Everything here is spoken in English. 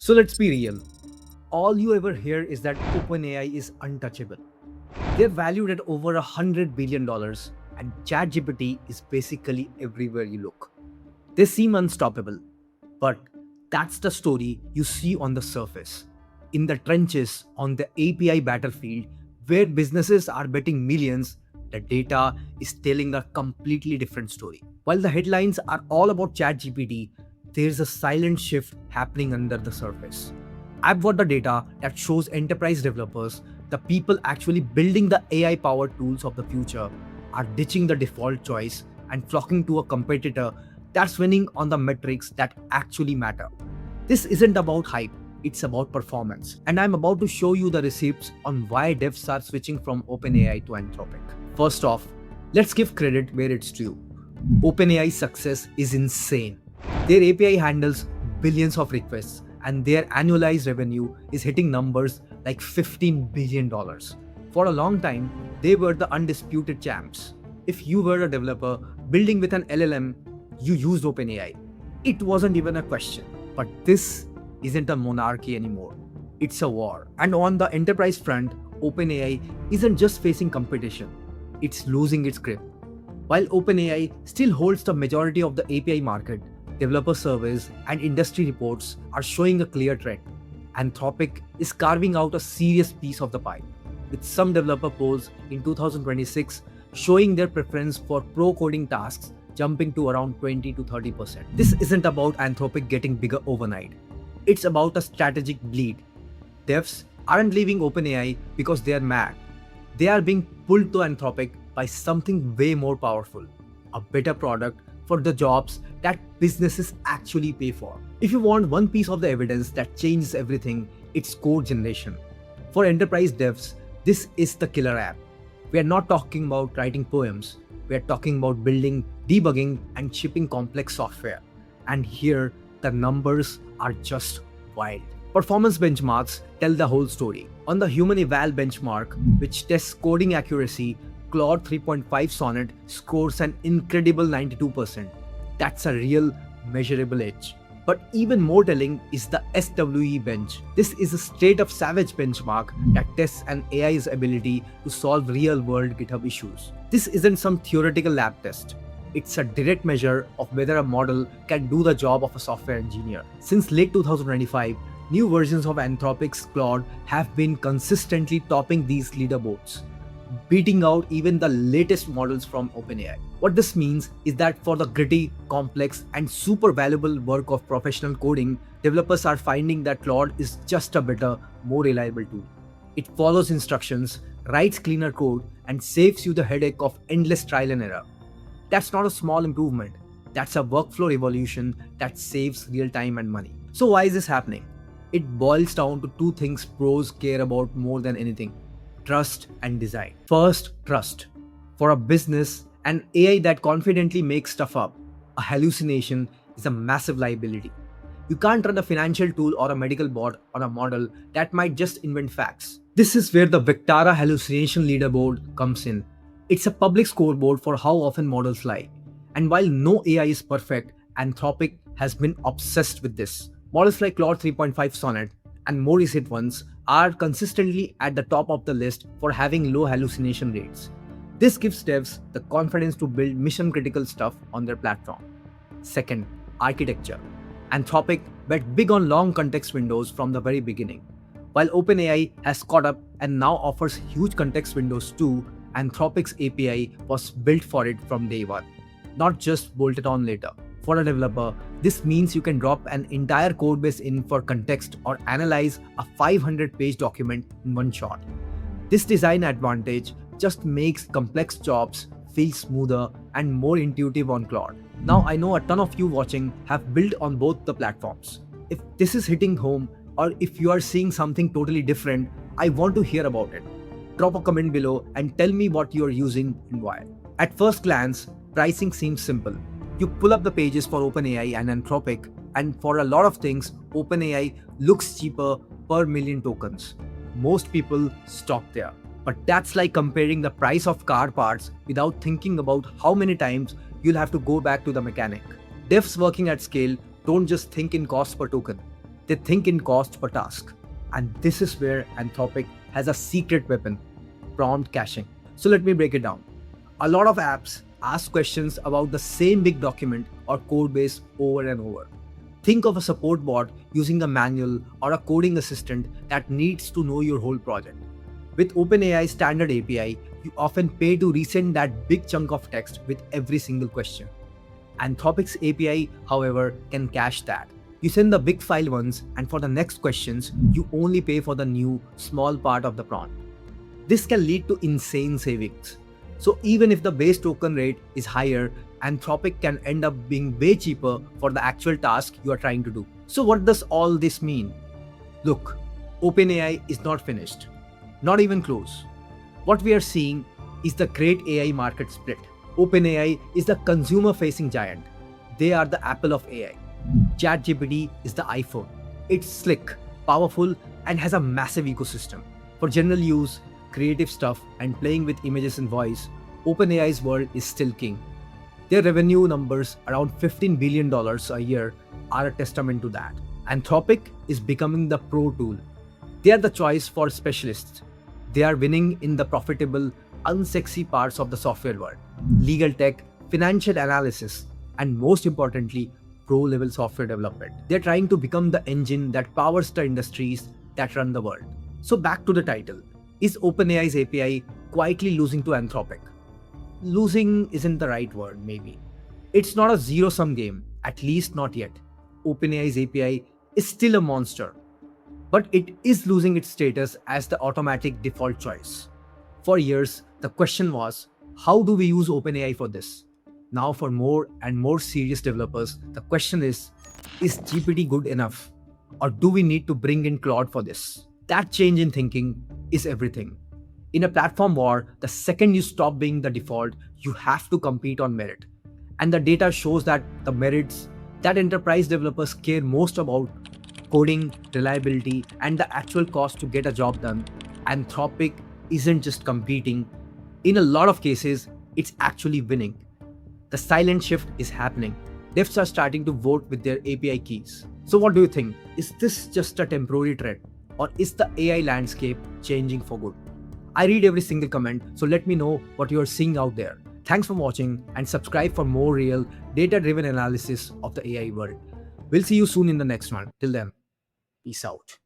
So let's be real. All you ever hear is that OpenAI is untouchable. They're valued at over $100 billion, and ChatGPT is basically everywhere you look. They seem unstoppable, but that's the story you see on the surface. In the trenches, on the API battlefield, where businesses are betting millions, the data is telling a completely different story. While the headlines are all about ChatGPT, there's a silent shift happening under the surface. I've got the data that shows enterprise developers, the people actually building the AI powered tools of the future, are ditching the default choice and flocking to a competitor that's winning on the metrics that actually matter. This isn't about hype, it's about performance. And I'm about to show you the receipts on why devs are switching from OpenAI to Anthropic. First off, let's give credit where it's due. OpenAI's success is insane. Their API handles billions of requests, and their annualized revenue is hitting numbers like $15 billion. For a long time, they were the undisputed champs. If you were a developer building with an LLM, you used OpenAI. It wasn't even a question. But this isn't a monarchy anymore. It's a war. And on the enterprise front, OpenAI isn't just facing competition, it's losing its grip. While OpenAI still holds the majority of the API market, developer surveys and industry reports are showing a clear trend. Anthropic is carving out a serious piece of the pie, with some developer polls in 2026 showing their preference for pro coding tasks jumping to around 20 to 30%. This isn't about Anthropic getting bigger overnight. It's about a strategic bleed. Devs aren't leaving OpenAI because they are mad. They are being pulled to Anthropic by something way more powerful, a better product for the jobs that businesses actually pay for. If you want one piece of the evidence that changes everything, it's code generation. For enterprise devs, this is the killer app. We are not talking about writing poems. We are talking about building, debugging, and shipping complex software. And here, the numbers are just wild. Performance benchmarks tell the whole story. On the Human Eval benchmark, which tests coding accuracy, Claude 3.5 Sonnet scores an incredible 92%. That's a real measurable edge. But even more telling is the SWE bench. This is a straight-up savage benchmark that tests an AI's ability to solve real-world GitHub issues. This isn't some theoretical lab test. It's a direct measure of whether a model can do the job of a software engineer. Since late 2025, new versions of Anthropic's Claude have been consistently topping these leaderboards, beating out even the latest models from OpenAI. What this means is that for the gritty, complex, and super valuable work of professional coding, developers are finding that Claude is just a better, more reliable tool. It follows instructions, writes cleaner code, and saves you the headache of endless trial and error. That's not a small improvement. That's a workflow revolution that saves real time and money. So why is this happening? It boils down to two things pros care about more than anything: trust and design. First, trust. For a business, an AI that confidently makes stuff up, a hallucination is a massive liability. You can't run a financial tool or a medical bot on a model that might just invent facts. This is where the Victara hallucination leaderboard comes in. It's a public scoreboard for how often models lie. And while no AI is perfect, Anthropic has been obsessed with this. Models like Claude 3.5 Sonnet and more recent ones are consistently at the top of the list for having low hallucination rates. This gives devs the confidence to build mission-critical stuff on their platform. Second, architecture. Anthropic bet big on long context windows from the very beginning. While OpenAI has caught up and now offers huge context windows too, Anthropic's API was built for it from day one, not just bolted on later. For a developer, this means you can drop an entire codebase in for context or analyze a 500-page document in one shot. This design advantage just makes complex jobs feel smoother and more intuitive on Claude. Now I know a ton of you watching have built on both the platforms. If this is hitting home or if you are seeing something totally different, I want to hear about it. Drop a comment below and tell me what you are using and why. At first glance, pricing seems simple. You pull up the pages for OpenAI and Anthropic, and for a lot of things, OpenAI looks cheaper per million tokens. Most people stop there. But that's like comparing the price of car parts without thinking about how many times you'll have to go back to the mechanic. Devs working at scale don't just think in cost per token. They think in cost per task. And this is where Anthropic has a secret weapon: prompt caching. So let me break it down. A lot of apps ask questions about the same big document or code base over and over. Think of a support bot using a manual or a coding assistant that needs to know your whole project. With OpenAI's standard API, you often pay to resend that big chunk of text with every single question. Anthropic's API, however, can cache that. You send the big file once, and for the next questions, you only pay for the new, small part of the prompt. This can lead to insane savings. So even if the base token rate is higher, Anthropic can end up being way cheaper for the actual task you are trying to do. So what does all this mean? Look, OpenAI is not finished. Not even close. What we are seeing is the great AI market split. OpenAI is the consumer-facing giant. They are the Apple of AI. ChatGPT is the iPhone. It's slick, powerful, and has a massive ecosystem. For general use, creative stuff, and playing with images and voice, OpenAI's world is still king. Their revenue numbers, around $15 billion a year, are a testament to that. Anthropic is becoming the pro tool. They are the choice for specialists. They are winning in the profitable, unsexy parts of the software world: legal tech, financial analysis, and most importantly, pro-level software development. They're trying to become the engine that powers the industries that run the world. So back to the title. Is OpenAI's API quietly losing to Anthropic? Losing isn't the right word, maybe. It's not a zero-sum game, at least not yet. OpenAI's API is still a monster, but it is losing its status as the automatic default choice. For years, the question was, how do we use OpenAI for this? Now for more and more serious developers, the question is GPT good enough? Or do we need to bring in Claude for this? That change in thinking is everything. In a platform war, the second you stop being the default, you have to compete on merit. And the data shows that the merits that enterprise developers care most about: coding, reliability, and the actual cost to get a job done. Anthropic isn't just competing. In a lot of cases, it's actually winning. The silent shift is happening. Devs are starting to vote with their API keys. So what do you think? Is this just a temporary trend? Or is the AI landscape changing for good? I read every single comment, so let me know what you are seeing out there. Thanks for watching, and subscribe for more real, data-driven analysis of the AI world. We'll see you soon in the next one. Till then, peace out.